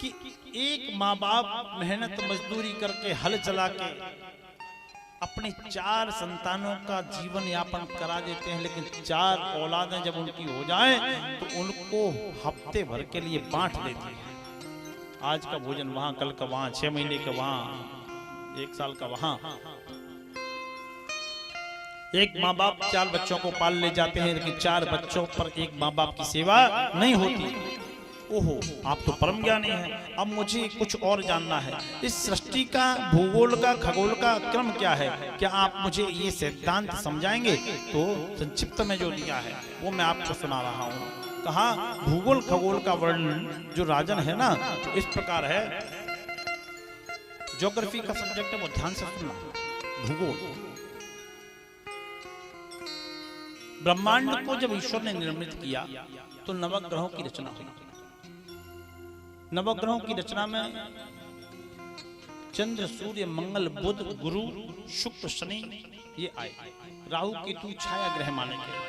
कि एक माँ बाप मेहनत मजदूरी करके हल चला के अपने 4 संतानों का जीवन यापन करा देते हैं, लेकिन 4 औलादें जब उनकी हो जाएं तो उनको हफ्ते भर के लिए बांट देती है। आज का भोजन वहां, कल का वहां, 6 महीने का वहां, 1 साल का वहां। एक माँ बाप 4 बच्चों को पाल ले जाते हैं, लेकिन 4 बच्चों पर एक माँ बाप की सेवा नहीं होती। ओहो, आप तो परम ज्ञानी हैं। अब मुझे कुछ और जानना है, इस सृष्टि का भूगोल का खगोल का क्रम क्या है, क्या आप मुझे ये सिद्धांत समझाएंगे? तो संक्षिप्त में जो दिया है वो मैं आपको सुना रहा हूँ। कहा भूगोल खगोल का वर्णन जो राजन है ना, तो इस प्रकार है। ज्योग्राफी का सब्जेक्ट है, वो ध्यान से सुनना। भूगोल, ब्रह्मांड को जब ईश्वर ने निर्मित किया तो नवग्रहों की रचना हुई। नवग्रहों की रचना में चंद्र, सूर्य, मंगल, बुध, गुरु, शुक्र, शनि ये आए। राहु केतु छाया ग्रह माने गए।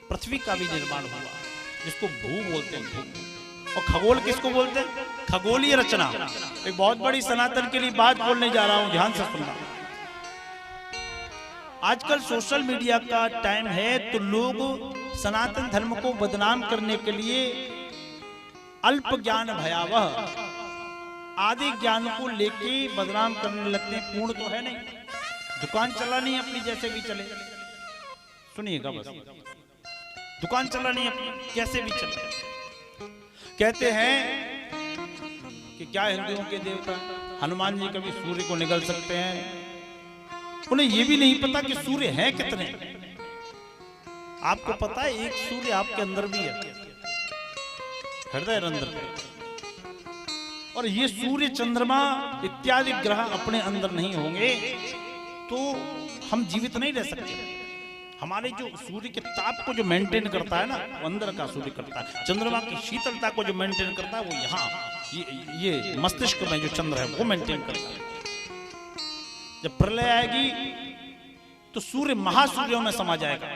पृथ्वी का भी निर्माण हुआ, जिसको भू बोलते हैं, भू। और खगोल किसको बोलते हैं? खगोलीय रचना। एक बहुत बड़ी सनातन के लिए बात बोलने जा रहा हूं, ध्यान से सुनना। आजकल सोशल मीडिया का टाइम है, तो लोग सनातन धर्म को बदनाम करने के लिए अल्प ज्ञान भयावह आदि ज्ञान को लेके बदनाम करने लगते हैं। पूर्ण तो है नहीं, दुकान चलानी है अपनी, जैसे भी चले। सुनिएगा बस, दुकान चलानी है अपनी, कैसे भी चले। कहते हैं कि क्या हिंदुओं के देवता हनुमान जी कभी सूर्य को निगल सकते हैं? उन्हें यह भी नहीं पता कि सूर्य हैं कितने। आपको पता है एक सूर्य आपके अंदर भी है, हृदय अंदर। और ये सूर्य, चंद्रमा इत्यादि ग्रह अपने अंदर नहीं होंगे तो हम जीवित नहीं रह सकते। हमारे जो सूर्य के ताप को जो मेंटेन करता है ना, वो अंदर का सूर्य करता है। चंद्रमा की शीतलता को जो मेंटेन करता है वो यहाँ ये मस्तिष्क में जो चंद्र है वो मेंटेन करता है। जब प्रलय आएगी तो सूर्य महासूर्यों में समा जाएगा,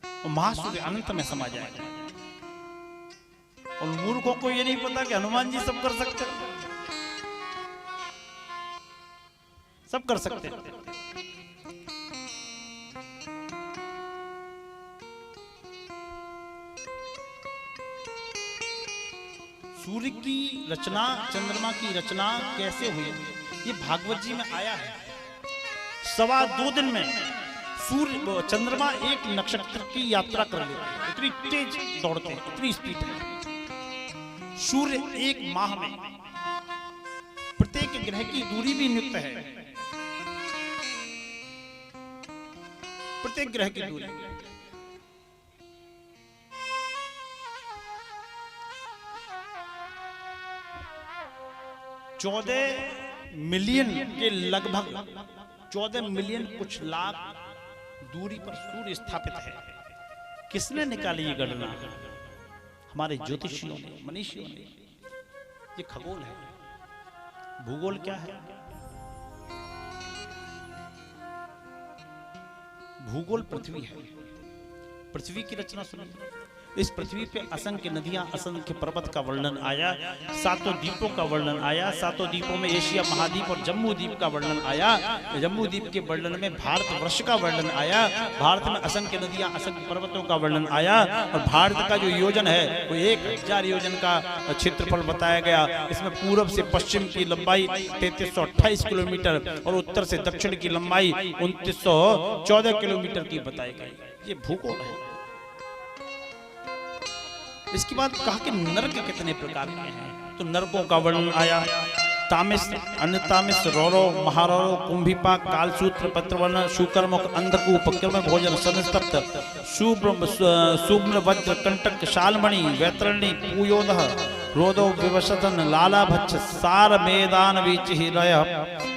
और महासूर्य अनंत में समा जाएगा। और मूर्खों को ये नहीं पता कि हनुमान जी सब कर सकते हैं, सब कर सकते हैं। सूर्य की रचना, चंद्रमा की रचना कैसे हुई, ये भागवत जी में आया है। 2.25 दिन में सूर्य चंद्रमा एक नक्षत्र की यात्रा कर लेते हैं, इतनी तेज दौड़ते हैं, इतनी स्पीड है। सूर्य 1 माह में प्रत्येक ग्रह की दूरी भी नियुक्त है, प्रत्येक ग्रह की दूरी। चौदह मिलियन के लगभग 14 मिलियन कुछ लाख दूरी पर सूर्य स्थापित है। किसने निकाली ये गणना? हमारे ज्योतिषियों ने, मनीषियों ने। ये खगोल है। भूगोल क्या है? भूगोल पृथ्वी है। पृथ्वी की रचना सुनिए। इस पृथ्वी पे असंख्य नदियां, असंख्य पर्वत का वर्णन आया, 7 द्वीपों का वर्णन आया। 7 द्वीपों में एशिया महाद्वीप और जम्मू द्वीप का वर्णन आया। जम्मू द्वीप के वर्णन में भारतवर्ष का वर्णन आया। भारत में असंख्य नदियां, असंख्य पर्वतों का वर्णन आया। और भारत का जो योजन है वो 1000 योजन का क्षेत्रफल बताया गया। इसमें पूर्व से पश्चिम की लंबाई 3328 किलोमीटर और उत्तर से दक्षिण की लंबाई 2914 किलोमीटर की बताई गई। ये भूगोल है। इसके बाद कहा कि नरक कितने प्रकार के हैं, तो नरकों का वर्णन आया। तामिस, अन्नतामिस, रौरव, महारौरव, कुंभिपाक, कालसूत्र, पत्रवर्ण, शुकरमुख, अंधकूप, क्रम भोजन, सनस्तप्त, शुभ्र, वज्र, कंटक, शालमणि, वैतरणी, पूयोदह, रोदो, विवशतन, लालाभच्छ, सार, मेदान, वीचिरय,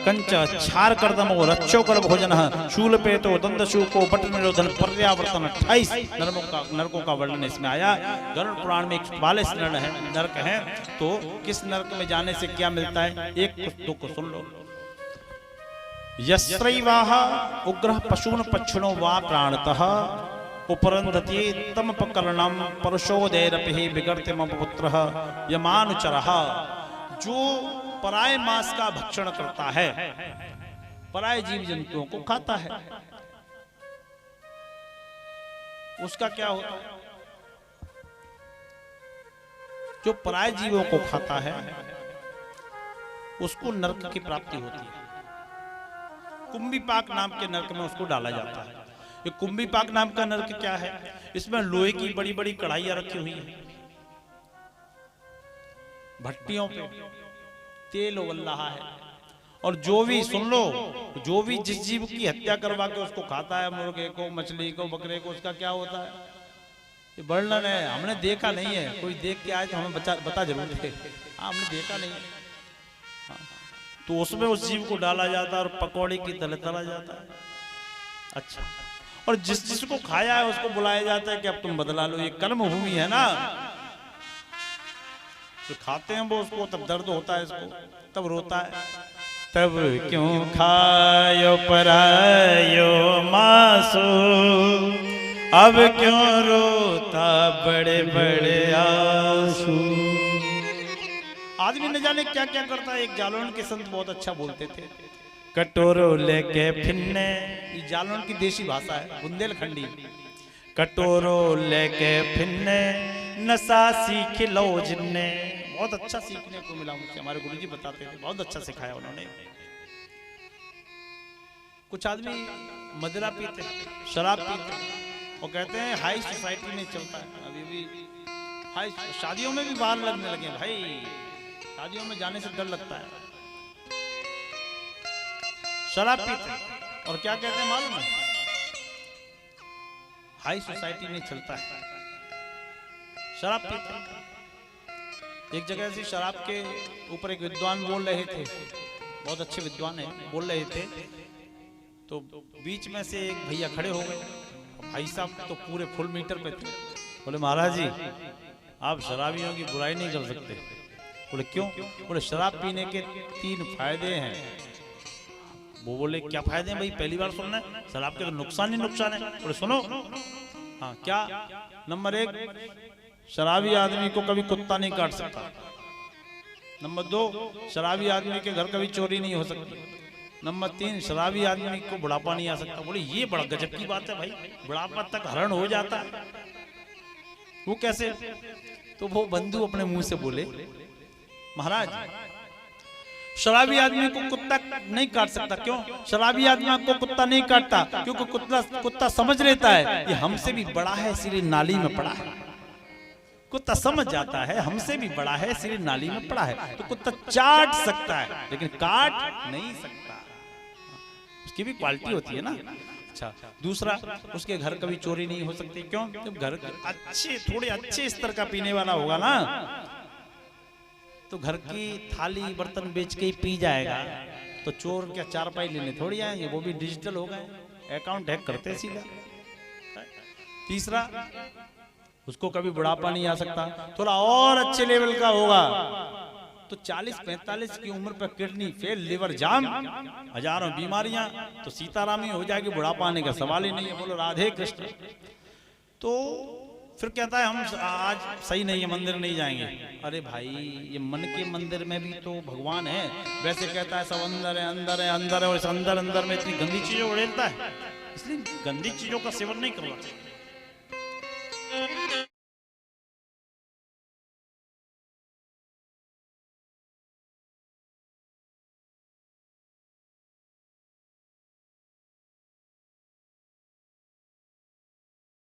कंच, क्षार, कर्दमो, रक्षोकर भोजन, शूलपेतो, दंदशूको, बट निरोधन, पर्यावर्तन, 28 नरकों का वर्णन इसमें आया। गरुड़ पुराण में 44 नरक हैं। तो किस नरक में जाने से क्या मिलता है, एक कुछ को सुन लो। यस्त्रैवाह उग्रह पशून पक्षिणो वा प्राणतः उपरंधति तम पकरणम परशोदेरपि विगर्ते मम पुत्रः यमानुचरः। जो पराय मांस का भक्षण करता है, पराय जीव जंतुओं को खाता है, उसका क्या होता है? जो पराय जीवों को खाता है उसको नरक की प्राप्ति होती है। कुंभीपाक नाम के नरक में उसको डाला जाता है। ये कुंभीपाक नाम का नरक क्या है? इसमें लोहे की बड़ी बड़ी कढ़ाइयां रखी हुई है, भट्टियों पे तेल उबल रहा है, और जो भी सुन लो, जो भी जिस जीव की हत्या करवा के उसको खाता है, मुर्गे को, मछली को, बकरे को, उसका क्या होता है? ये वर्णन है, हमने देखा नहीं है। कोई देख के आए तो हमें बता जरूर थे। हमने देखा नहीं है। तो उसमें उस जीव को डाला जाता है और पकौड़े की तरह तला जाता है। अच्छा, और जिस जिसको खाया है उसको बुलाया जाता है कि अब तुम बदला लो, ये कर्म भूमि है ना। जो खाते हैं वो उसको तब दर्द होता है, इसको तब रोता है, तब क्यों खायो परायो मासो, अब क्यों रोता बड़े बड़े आंसू। आदमी न जाने क्या क्या करता है। एक जालौन के संत बहुत अच्छा बोलते थे, कटोरो लेके फिरने, ये जालौन की देशी भाषा है, बुंदेलखंडी। कटोरो लेके फिरने नशा सीख लो जिन्ने। बहुत अच्छा सीखने को मिला मुझे, हमारे गुरुजी बताते थे, बहुत अच्छा सिखाया उन्होंने। कुछ आदमी मदिरा पीते, शराब पीते और कहते हैं हाई सोसाइटी में चलता है। अभी भी हाई शादियों में भी बाहर लगने लगे भाई, शादियों में जाने से डर लगता है। शराब पीते और क्या कहते हैं मालूम है? हाई सोसाइटी में चलता है, शराब पीते। एक जगह से शराब के ऊपर एक विद्वान बोल रहे थे, बहुत अच्छे विद्वान है, बोल रहे थे, तो बीच में से एक भैया खड़े हो गए। भाई साहब तो पूरे फुल मीटर पे थे। बोले महाराज जी, आप शराबियों की बुराई नहीं कर सकते। बोले क्यों? बोले शराब पीने के 3 फायदे हैं। वो बोले क्या फायदे हैं भाई, पहली बार सुनना है। शराब के तो नुकसान ही नुकसान है। बोले सुनो, हाँ क्या? नंबर 1, शराबी आदमी को कभी कुत्ता नहीं काट सकता। नंबर 2, शराबी आदमी के घर कभी चोरी नहीं हो सकती। नंबर 3, शराबी आदमी को बुढ़ापा नहीं आ सकता। बोले ये बड़ा गजब की बात है भाई, बुढ़ापा तक हरण हो जाता है। वो कैसे? तो वो बंधु अपने मुंह से बोले महाराज, शराबी आदमी को कुत्ता नहीं काट सकता। क्यों? शराबी आदमी को कुत्ता नहीं काटता क्योंकि कुत्ता समझ लेता है ये हमसे भी बड़ा है, इसलिए नाली में पड़ा है। कुत्ता समझ जाता है हमसे भी बड़ा है, इसलिए नाली में पड़ा है। तो कुत्ता चाट सकता है लेकिन काट नहीं सकता। उसकी भी क्वालिटी होती है ना। अच्छा, दूसरा, उसके घर कभी चोरी नहीं हो सकती। क्यों? जब घर अच्छे, थोड़े अच्छे स्तर का पीने वाला होगा ना, तो घर की थाली बर्तन बेच के ही पी जाएगा। तो चोर क्या 4 पाई लेने थोड़ी आएंगे, वो भी डिजिटल हो गए, अकाउंट हैक करते सीधा। तीसरा, उसको कभी बुढ़ापा नहीं आ सकता। थोड़ा और अच्छे लेवल का होगा तो 40-45 की उम्र पर किडनी फेल, लिवर जाम, हजारों बीमारियां, तो सीताराम ही हो जाएगी, बुढ़ापा आने का सवाल ही नहीं है। बोलो राधे कृष्ण। तो फिर कहता है हम आज सही नहीं है, मंदिर नहीं जाएंगे। अरे भाई, ये मन के मंदिर में भी तो भगवान है। वैसे कहता है सब अंदर है, अंदर है, अंदर है, और इस अंदर अंदर में इतनी गंदी चीजों उड़ेलता है, इसलिए गंदी चीजों का सेवन नहीं करना चाहिए।